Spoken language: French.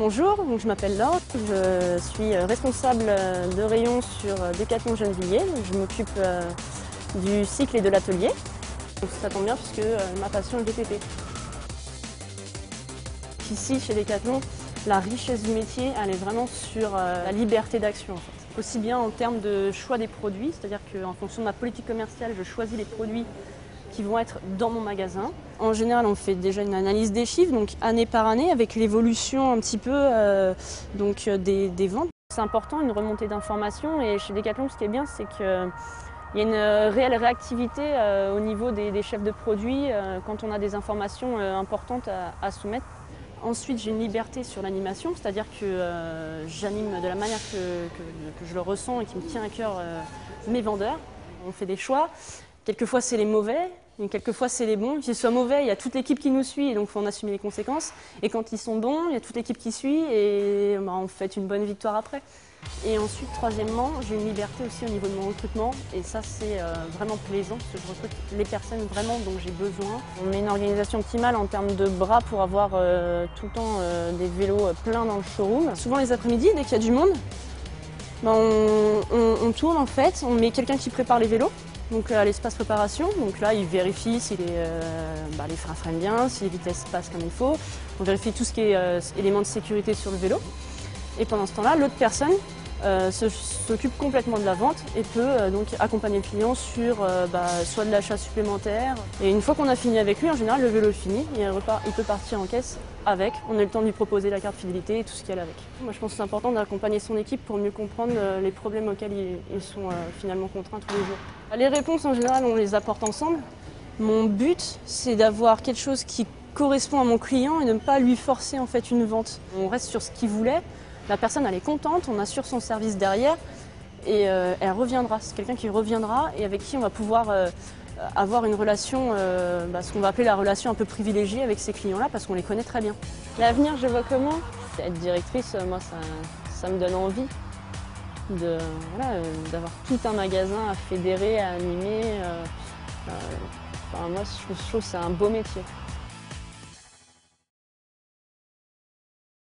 Bonjour, je m'appelle Laure, je suis responsable de rayon sur Decathlon Gennevilliers. Je m'occupe du cycle et de l'atelier. Ça tombe bien puisque ma passion est le VTT. Ici, chez Decathlon, la richesse du métier, elle est vraiment sur la liberté d'action en fait. Aussi bien en termes de choix des produits, c'est-à-dire qu'en fonction de ma politique commerciale, je choisis les produits qui vont être dans mon magasin. En général, on fait déjà une analyse des chiffres, donc année par année, avec l'évolution un petit peu des ventes. C'est important, une remontée d'informations, et chez Decathlon, ce qui est bien, c'est qu'il y a une réelle réactivité au niveau des chefs de produits quand on a des informations importantes à soumettre. Ensuite, j'ai une liberté sur l'animation, c'est-à-dire que j'anime de la manière que je le ressens et qui me tient à cœur mes vendeurs. On fait des choix. Quelquefois, c'est les mauvais, et quelquefois, c'est les bons. S'ils soient mauvais, il y a toute l'équipe qui nous suit, et donc il faut en assumer les conséquences. Et quand ils sont bons, il y a toute l'équipe qui suit, et on fait une bonne victoire après. Et ensuite, troisièmement, j'ai une liberté aussi au niveau de mon recrutement, et ça, c'est vraiment plaisant, parce que je recrute les personnes vraiment dont j'ai besoin. On met une organisation optimale en termes de bras pour avoir tout le temps des vélos pleins dans le showroom. Souvent, les après-midi, dès qu'il y a du monde, on tourne en fait, on met quelqu'un qui prépare les vélos. Donc à l'espace préparation, donc là il vérifie si les freins freinent bien, si les vitesses passent comme il faut. On vérifie tout ce qui est éléments de sécurité sur le vélo. Et pendant ce temps-là, l'autre personne s'occupe complètement de la vente et peut donc accompagner le client sur soit de l'achat supplémentaire. Et une fois qu'on a fini avec lui, en général le vélo est fini, et il peut partir en caisse avec. On a le temps de lui proposer la carte fidélité et tout ce qu'il y a avec. Moi je pense que c'est important d'accompagner son équipe pour mieux comprendre les problèmes auxquels ils sont finalement contraints tous les jours. Les réponses en général on les apporte ensemble. Mon but c'est d'avoir quelque chose qui correspond à mon client et de ne pas lui forcer en fait une vente. On reste sur ce qu'il voulait. La personne elle est contente, on assure son service derrière et elle reviendra. C'est quelqu'un qui reviendra et avec qui on va pouvoir avoir une relation, ce qu'on va appeler la relation un peu privilégiée avec ces clients-là parce qu'on les connaît très bien. L'avenir, je vois comment? Être directrice, moi ça me donne envie d'avoir tout un magasin à fédérer, à animer. Moi je trouve que c'est un beau métier.